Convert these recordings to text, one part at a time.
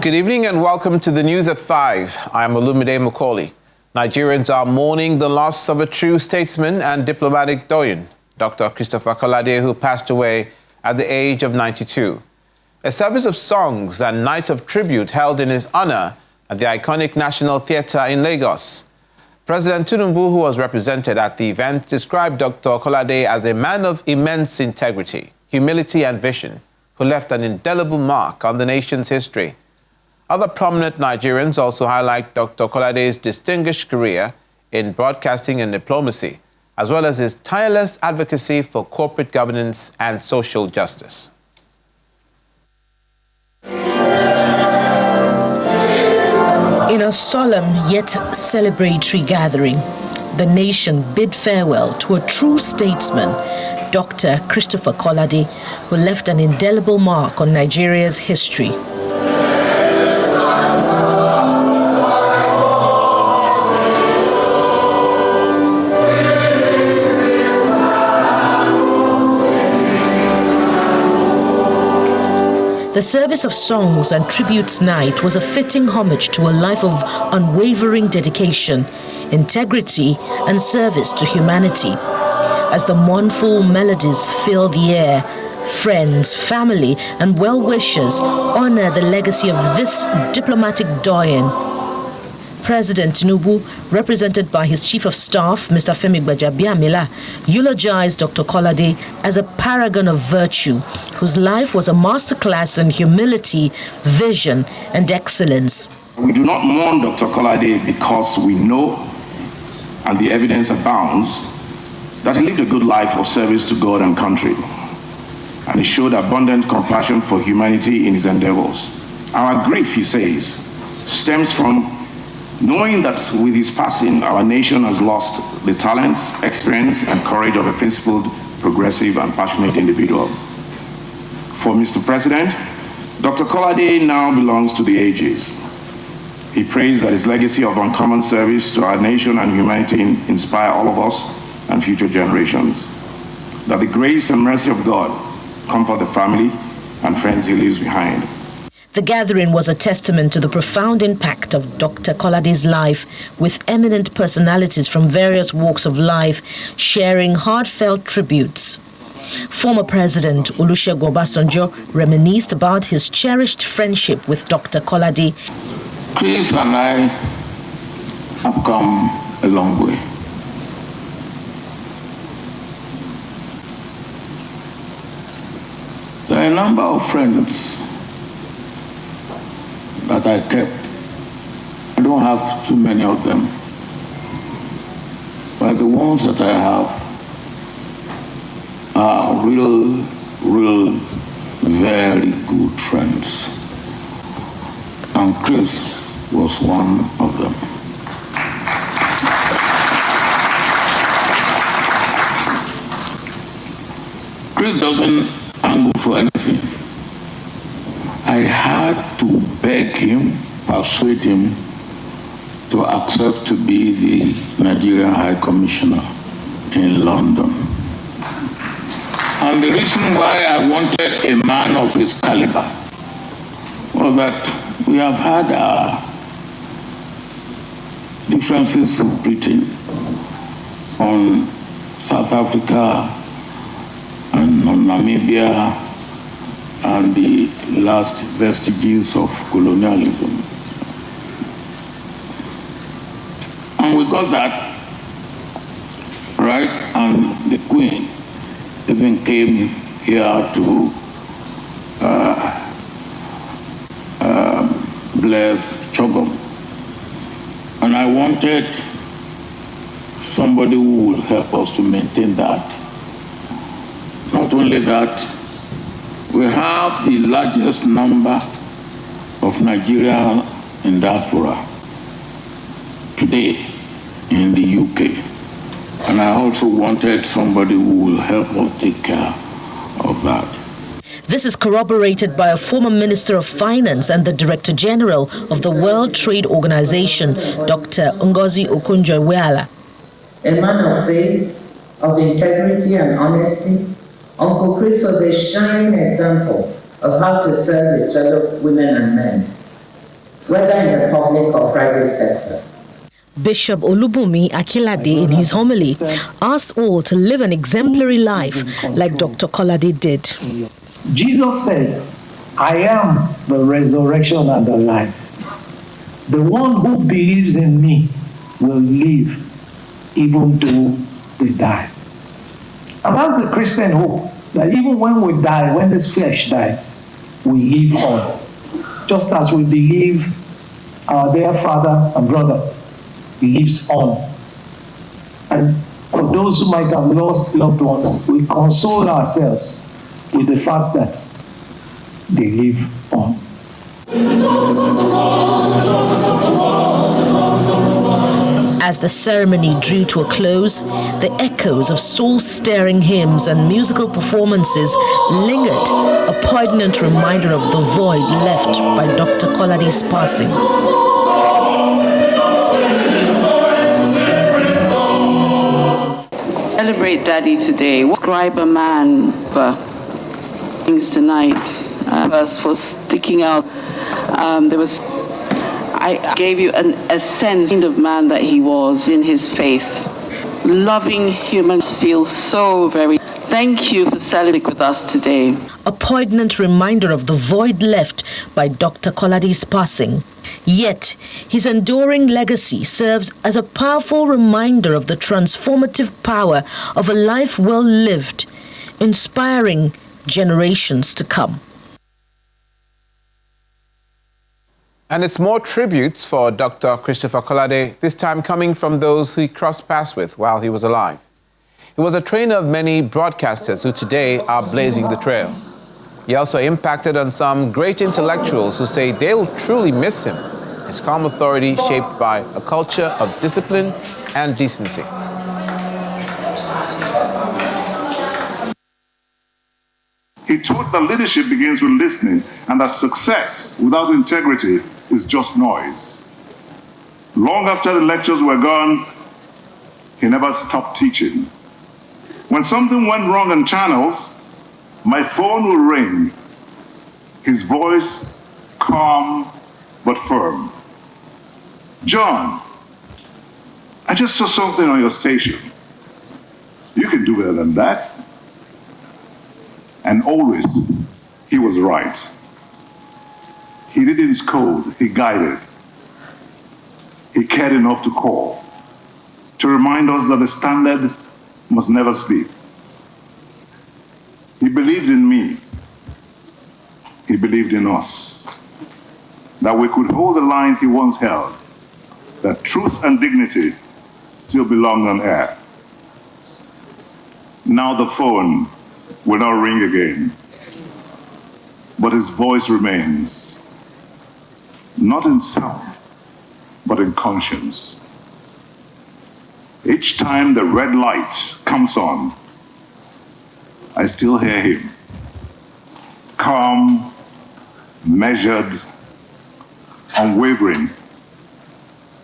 Good evening and welcome to the news at 5. I'm Olumide Macaulay. Nigerians are mourning the loss of a true statesman and diplomatic doyen, Dr. Christopher Kolade, who passed away at the age of 92. A service of songs and night of tribute held in his honor at the iconic National Theatre in Lagos. President Tinubu, who was represented at the event, described Dr. Kolade as a man of immense integrity, humility and vision, who left an indelible mark on the nation's history. Other prominent Nigerians also highlight Dr. Kolade's distinguished career in broadcasting and diplomacy, as well as his tireless advocacy for corporate governance and social justice. In a solemn yet celebratory gathering, the nation bid farewell to a true statesman, Dr. Christopher Kolade, who left an indelible mark on Nigeria's history. The service of songs and tributes night was a fitting homage to a life of unwavering dedication, integrity, and service to humanity. As the mournful melodies fill the air, friends, family, and well-wishers honor the legacy of this diplomatic doyen. President Tinubu, represented by his Chief of Staff, Mr. Femi Gbajabiamila, eulogized Dr. Kolade as a paragon of virtue, whose life was a masterclass in humility, vision, and excellence. We do not mourn Dr. Kolade because we know, and the evidence abounds, that he lived a good life of service to God and country, and he showed abundant compassion for humanity in his endeavors. Our grief, he says, stems from knowing that with his passing, our nation has lost the talents, experience, and courage of a principled, progressive, and passionate individual. For Mr. President, Dr. Kolade now belongs to the ages. He prays that his legacy of uncommon service to our nation and humanity inspire all of us and future generations. That the grace and mercy of God comfort the family and friends he leaves behind. The gathering was a testament to the profound impact of Dr. Kolade's life, with eminent personalities from various walks of life sharing heartfelt tributes. Former President Olusegun Obasanjo reminisced about his cherished friendship with Dr. Kolade. Chris and I have come a long way. There are a number of friends that I kept. I don't have too many of them, but the ones that I have are real, very good friends. And Chris was one of them. Chris doesn't angle for anything. I had to beg him, persuade him to accept to be the Nigerian High Commissioner in London. And the reason why I wanted a man of his caliber was that we have had our differences with Britain on South Africa and on Namibia and the last vestiges of colonialism. And we got that right, and the Queen even came here to bless Chogom. And I wanted somebody who will help us to maintain that. Not only that, we have the largest number of Nigerians in diaspora today in the UK. And I also wanted somebody who will help us take care of that. This is corroborated by a former Minister of Finance and the Director General of the World Trade Organization, Dr. Ngozi Okonjo-Iweala. A man of faith, of integrity and honesty, Uncle Chris was a shining example of how to serve his fellow women and men. whether in the public or private sector. Bishop Olubunmi Akilade, in his homily, asked all to live an exemplary life like Dr. Kolade did. Jesus said, I am the resurrection and the life. The one who believes in me will live even though they die. And that's the Christian hope, that even when we die, when this flesh dies, we live on. Just as we believe our dear father and brother lives on. And for those who might have lost loved ones, we console ourselves with the fact that they live on. As the ceremony drew to a close, the echoes of soul-stirring hymns and musical performances lingered, a poignant reminder of the void left by Dr. Kolade's passing. Celebrate Daddy today. Describe a man things tonight. Verse was sticking out. I gave you a sense of man that he was in his faith. Loving humans feels so very. Thank you for celebrating with us today. A poignant reminder of the void left by Dr. Kolade's passing. Yet, his enduring legacy serves as a powerful reminder of the transformative power of a life well lived, inspiring generations to come. And it's more tributes for Dr. Christopher Kolade, this time coming from those who he crossed paths with while he was alive. He was a trainer of many broadcasters who today are blazing the trail. He also impacted on some great intellectuals who say they'll truly miss him. His calm authority shaped by a culture of discipline and decency. He taught that leadership begins with listening and that success without integrity is just noise. Long after the lectures were gone, he never stopped teaching. When something went wrong on channels, my phone would ring. His voice calm but firm. John, I just saw something on your station. You can do better than that. And always, he was right. He didn't scold, he guided. He cared enough to call, to remind us that the standard must never sleep. He believed in me. He believed in us. That we could hold the line he once held, that truth and dignity still belong on air. Now the phone will not ring again, but his voice remains, not in sound, but in conscience. Each time the red light comes on, I still hear him, calm, measured, unwavering,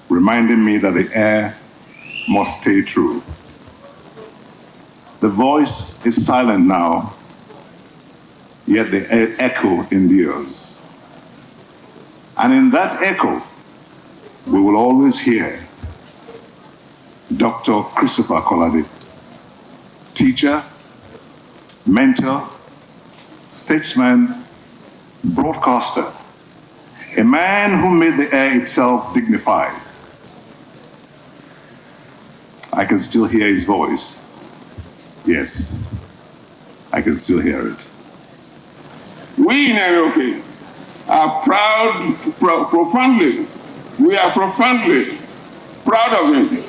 reminding me that the air must stay true. The voice is silent now, yet the echo endures. And in that echo, we will always hear Dr. Christopher Kolade, teacher, mentor, statesman, broadcaster, a man who made the air itself dignified. I can still hear his voice. Yes, I can still hear it. We in Nairobi are profoundly proud of him.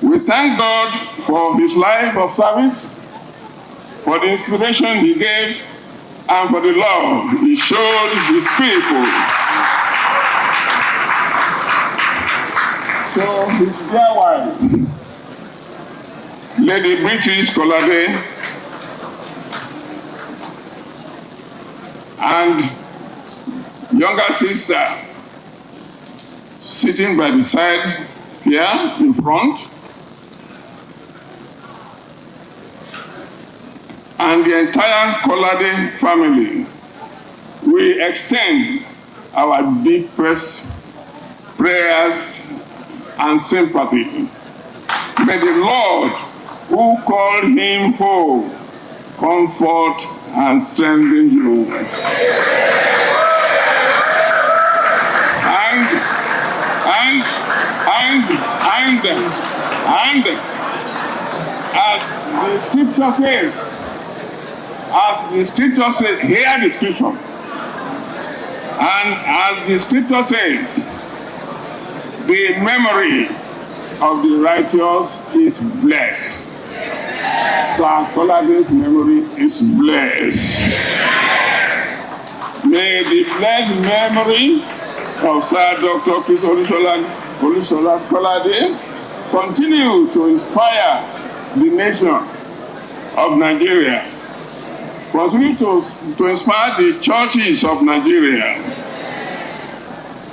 We thank God for his life of service, for the inspiration he gave, and for the love he showed his people. So his dear wife, Lady British Kolade, and younger sister sitting by the side here in front, and the entire Kolade family, we extend our deepest prayers and sympathy. May the Lord, who called him home, comfort and strengthen you. And as the scripture says, hear the scripture. And as the scripture says, the memory of the righteous is blessed. Sir Kolade's memory is blessed. May the blessed memory of Sir Dr. Christopher Kolade continue to inspire the nation of Nigeria, continue to inspire the churches of Nigeria,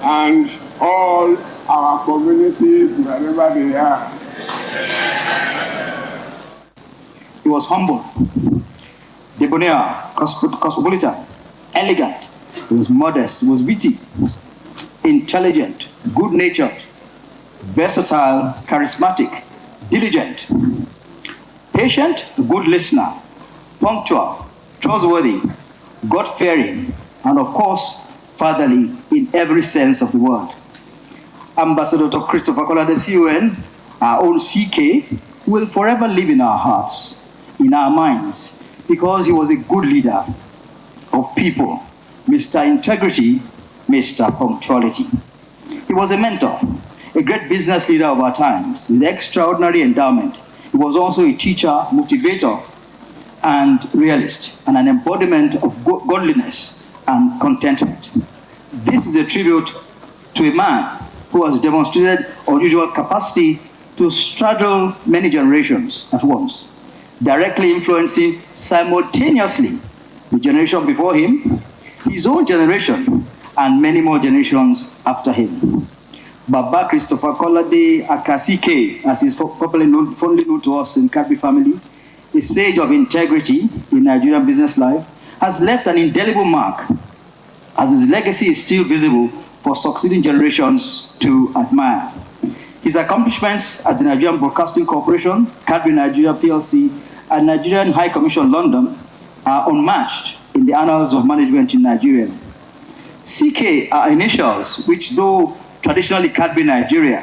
and all our communities wherever they are. He was humble, debonair, cosmopolitan, elegant. He was modest, he was witty, intelligent, good-natured, versatile, charismatic, diligent, patient, a good listener, punctual, trustworthy, God-fearing, and of course, fatherly in every sense of the word. Ambassador Dr. Christopher Kolade, CON, our own CK, will forever live in our hearts, in our minds, because he was a good leader of people, Mr. Integrity, Mr. Punctuality. He was a mentor, a great business leader of our times, with extraordinary endowment. He was also a teacher, motivator, and realist, and an embodiment of godliness and contentment. This is a tribute to a man who has demonstrated unusual capacity to straddle many generations at once, directly influencing simultaneously the generation before him, his own generation, and many more generations after him. Baba Christopher Kolade Akasike, as is fondly known to us in Kadri family, a sage of integrity in Nigerian business life, has left an indelible mark, as his legacy is still visible for succeeding generations to admire. His accomplishments at the Nigerian Broadcasting Corporation, Kadri Nigeria PLC, and Nigerian High Commission London are unmatched in the annals of management in Nigeria. CK are initials which, though traditionally Kadri Nigeria,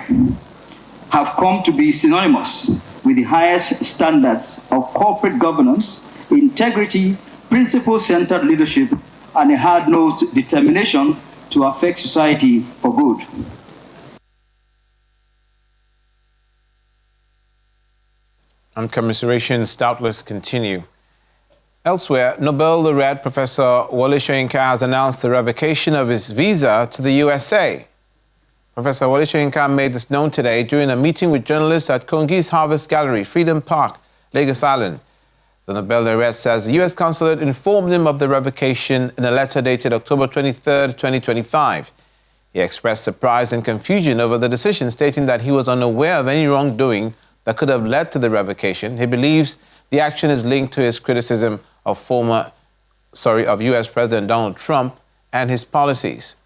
have come to be synonymous with the highest standards of corporate governance, integrity, principle-centered leadership, and a hard-nosed determination to affect society for good. And commiserations doubtless continue. Elsewhere, Nobel laureate Professor Wole Soyinka has announced the revocation of his visa to the USA. Professor Wole Soyinka made this known today during a meeting with journalists at Kongi's Harvest Gallery, Freedom Park, Lagos Island. The Nobel laureate says the U.S. consulate informed him of the revocation in a letter dated October 23, 2025. He expressed surprise and confusion over the decision, stating that he was unaware of any wrongdoing that could have led to the revocation. He believes the action is linked to his criticism of U.S. President Donald Trump and his policies.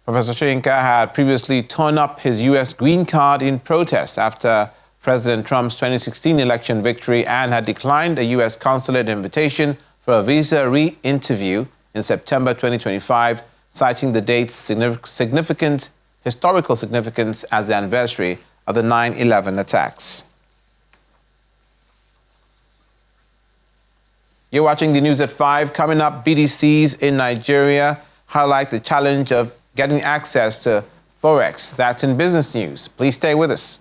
Professor Soyinka had previously torn up his U.S. green card in protest after President Trump's 2016 election victory and had declined a U.S. consulate invitation for a visa re-interview in September 2025, citing the date's historical significance as the anniversary of the 9/11 attacks. You're watching the news at 5. Coming up, BDCs in Nigeria highlight the challenge of getting access to Forex. That's in business news. Please stay with us.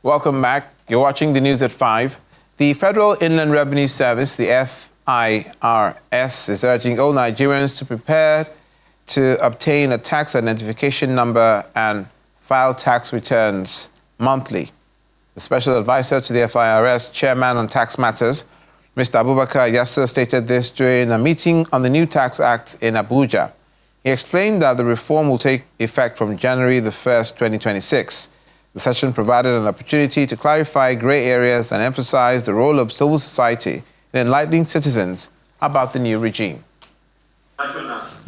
Welcome back. You're watching the news at 5. The Federal Inland Revenue Service, the FIRS, is urging all Nigerians to prepare to obtain a tax identification number and file tax returns monthly. The special advisor to the FIRS, chairman on tax matters, Mr. Abubakar Yasser, stated this during a meeting on the new Tax Act in Abuja. He explained that the reform will take effect from January the 1st, 2026. The session provided an opportunity to clarify grey areas and emphasize the role of civil society in enlightening citizens about the new regime.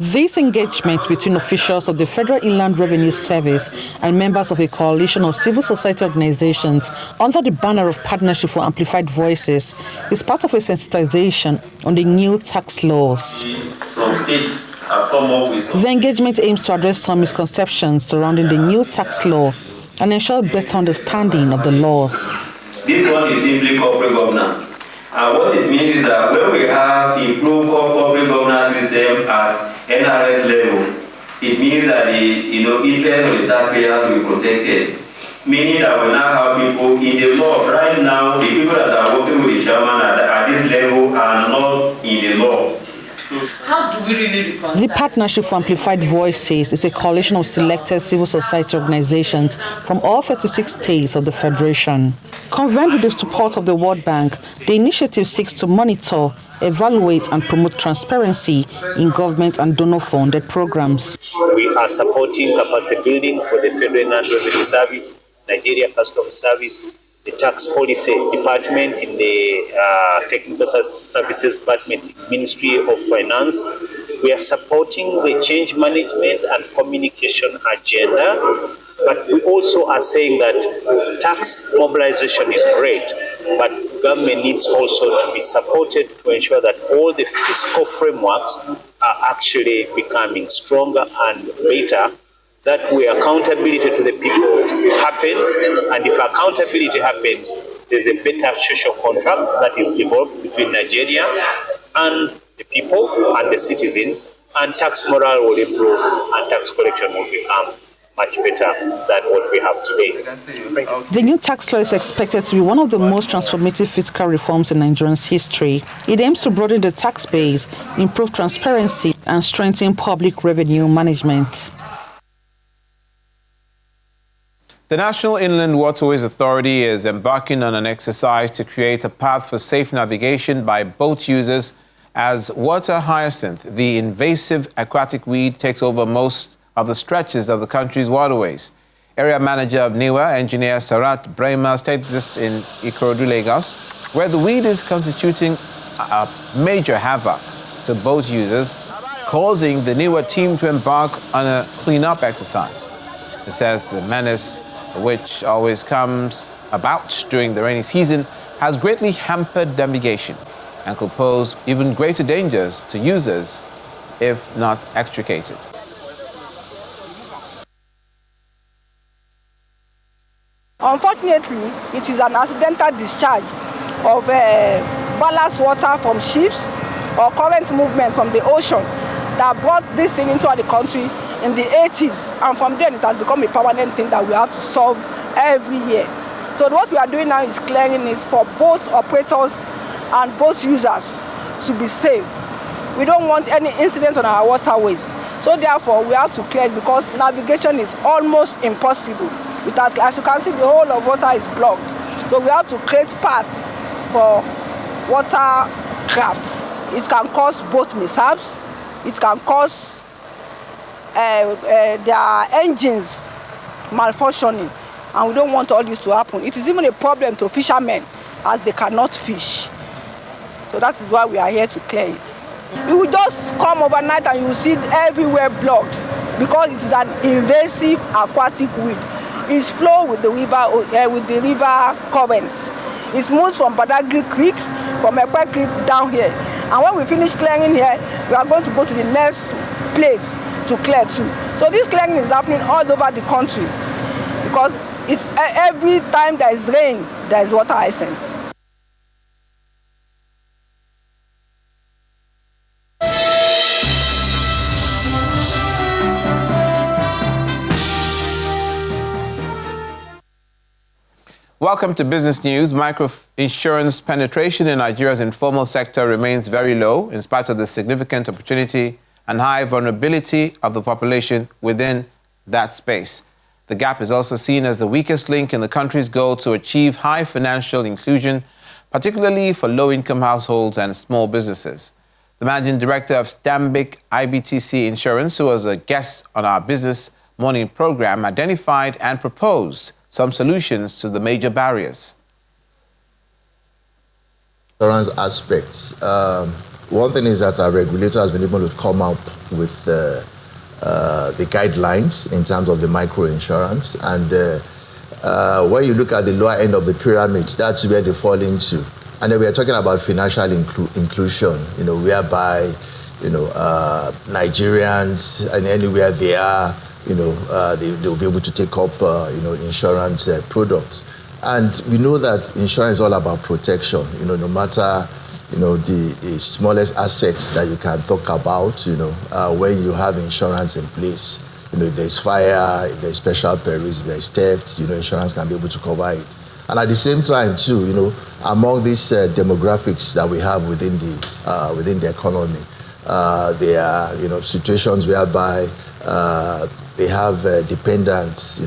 This engagement between officials of the Federal Inland Revenue Service and members of a coalition of civil society organizations under the banner of Partnership for Amplified Voices is part of a sensitization on the new tax laws. The engagement aims to address some misconceptions surrounding the new tax law and ensure better understanding of the laws. This one is simply corporate governance. And what it means is that when we have improved corporate governance system at NRS level, it means that the interest of the taxpayers will be protected. Meaning that we now have people in the law. Right now, the people that are working with the chairman at this level are not in the law. How do we really reconcile? The Partnership for Amplified Voices is a coalition of selected civil society organizations from all 36 states of the Federation. Convened with the support of the World Bank, the initiative seeks to monitor, evaluate and promote transparency in government and donor-funded programs. We are supporting capacity building for the Federal Inland Revenue Service, Nigeria Customs Service, the Tax Policy Department in the Technical Services Department, Ministry of Finance. We are supporting the change management and communication agenda, but we also are saying that tax mobilization is great, but government needs also to be supported to ensure that all the fiscal frameworks are actually becoming stronger and better, that way accountability to the people happens, and if accountability happens, there's a better social contract that is evolved between Nigeria and the people and the citizens, and tax morale will improve and tax collection will become much better than what we have today. The new tax law is expected to be one of the most transformative fiscal reforms in Nigerians' history. It aims to broaden the tax base, improve transparency, and strengthen public revenue management. The National Inland Waterways Authority is embarking on an exercise to create a path for safe navigation by boat users as water hyacinth, the invasive aquatic weed, takes over most of the stretches of the country's waterways. Area manager of NIWA, engineer Sarat Brema, stated this in Ikorodu, Lagos, where the weed is constituting a major havoc to boat users, causing the NIWA team to embark on a clean-up exercise. It says the menace, which always comes about during the rainy season, has greatly hampered navigation and could pose even greater dangers to users if not extricated. Unfortunately, it is an accidental discharge of ballast water from ships or current movement from the ocean that brought this thing into the country in the 80s, and from then it has become a permanent thing that we have to solve every year. So what we are doing now is clearing it for boat operators and boat users to be safe. We don't want any incidents on our waterways. So therefore we have to clear it because navigation is almost impossible. Without, as you can see, the whole of water is blocked. So we have to create paths for water crafts. It can cause boat mishaps. It can cause their engines malfunctioning, and we don't want all this to happen. It is even a problem to fishermen as they cannot fish. So that is why we are here to clear it. You will just come overnight and you will see it everywhere blocked because it is an invasive aquatic weed. It's flow with the river currents. It moves from Badagry Creek, from Epe Creek down here. And when we finish clearing here, we are going to go to the next place to clear too. So this clearing is happening all over the country because it's every time there is rain, there is water hyacinth. Welcome to Business News. Microinsurance penetration in Nigeria's informal sector remains very low in spite of the significant opportunity and high vulnerability of the population within that space. The gap is also seen as the weakest link in the country's goal to achieve high financial inclusion, particularly for low-income households and small businesses. The managing director of Stanbic IBTC Insurance, who was a guest on our Business Morning program, identified and proposed some solutions to the major barriers. Insurance aspects. One thing is that our regulator has been able to come up with the guidelines in terms of the microinsurance, and when you look at the lower end of the pyramid, that's where they fall into. And then we are talking about financial inclusion, whereby Nigerians, and anywhere they are, they'll be able to take up insurance products. And we know that insurance is all about protection, no matter the smallest assets that you can talk about, when you have insurance in place. If there's fire, if there's special perils, if there's theft, insurance can be able to cover it. And at the same time too, among these demographics that we have within the economy, there are situations whereby they have dependents,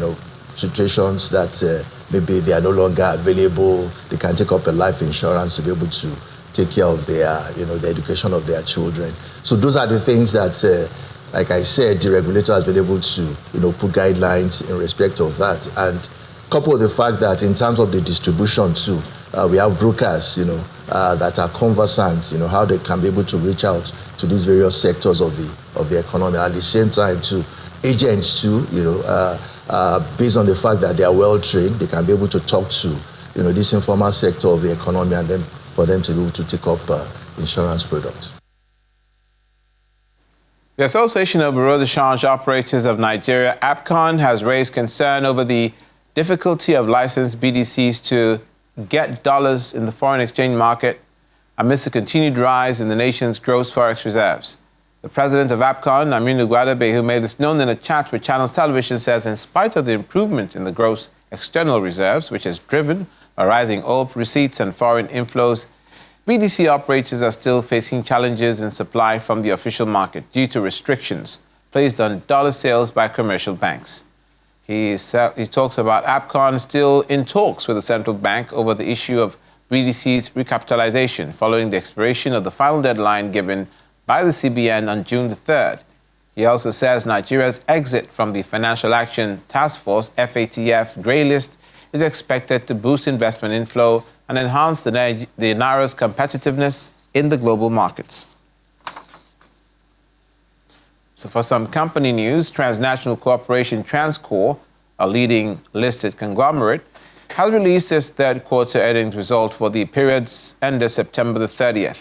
situations that maybe they are no longer available. They can take up a life insurance to be able to take care of their, the education of their children. So those are the things that, like I said, the regulator has been able to, put guidelines in respect of that. And coupled with the fact that in terms of the distribution too, we have brokers, that are conversant, how they can be able to reach out to these various sectors of the economy. At the same time too, agents too, based on the fact that they are well trained, they can be able to talk to, this informal sector of the economy, and then for them to be able to take up insurance products. The Association of Bureau de Change Operators of Nigeria, APCON, has raised concern over the difficulty of licensed BDCs to get dollars in the foreign exchange market amidst the continued rise in the nation's gross forex reserves. The president of APCON, Aminu Gwadabe, who made this known in a chat with Channels Television, says in spite of the improvement in the gross external reserves, which is driven by rising oil receipts and foreign inflows, BDC operators are still facing challenges in supply from the official market due to restrictions placed on dollar sales by commercial banks. He talks about APCON still in talks with the central bank over the issue of BDC's recapitalization following the expiration of the final deadline given by the CBN on June the 3rd. He also says Nigeria's exit from the Financial Action Task Force, FATF, grey list is expected to boost investment inflow and enhance the Naira's competitiveness in the global markets. So for some company news, transnational corporation TransCore, a leading listed conglomerate, has released its third quarter earnings result for the periods ended September the 30th.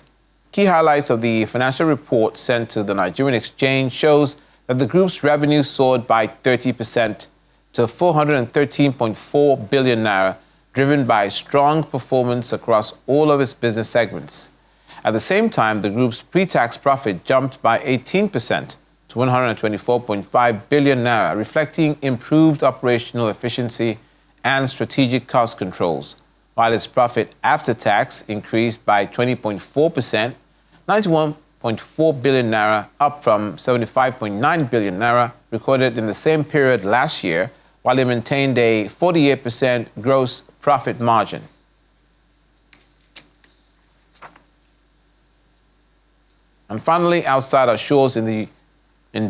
Key highlights of the financial report sent to the Nigerian exchange shows that the group's revenue soared by 30% to 413.4 billion naira, driven by strong performance across all of its business segments. At the same time, the group's pre-tax profit jumped by 18% to 124.5 billion naira, reflecting improved operational efficiency and strategic cost controls, while its profit after tax increased by 20.4%, 91.4 billion naira, up from 75.9 billion naira recorded in the same period last year, while it maintained a 48% gross profit margin. And finally, outside our shores in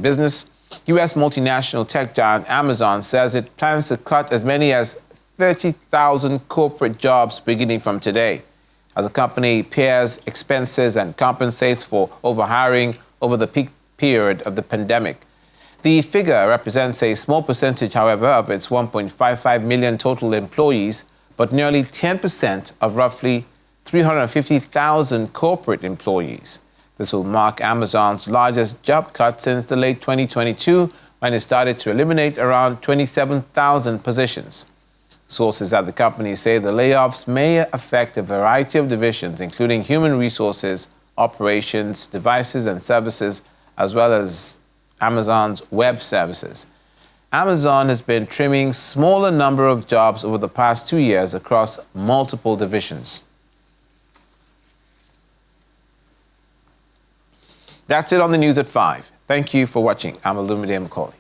business, U.S. multinational tech giant Amazon says it plans to cut as many as 30,000 corporate jobs beginning from today, as the company pares expenses and compensates for overhiring over the peak period of the pandemic. The figure represents a small percentage, however, of its 1.55 million total employees, but nearly 10% of roughly 350,000 corporate employees. This will mark Amazon's largest job cut since the late 2022, when it started to eliminate around 27,000 positions. Sources at the company say the layoffs may affect a variety of divisions, including human resources, operations, devices and services, as well as Amazon's web services. Amazon has been trimming smaller number of jobs over the past 2 years across multiple divisions. That's it on the news at 5. Thank you for watching. I'm Olumide Macaulay.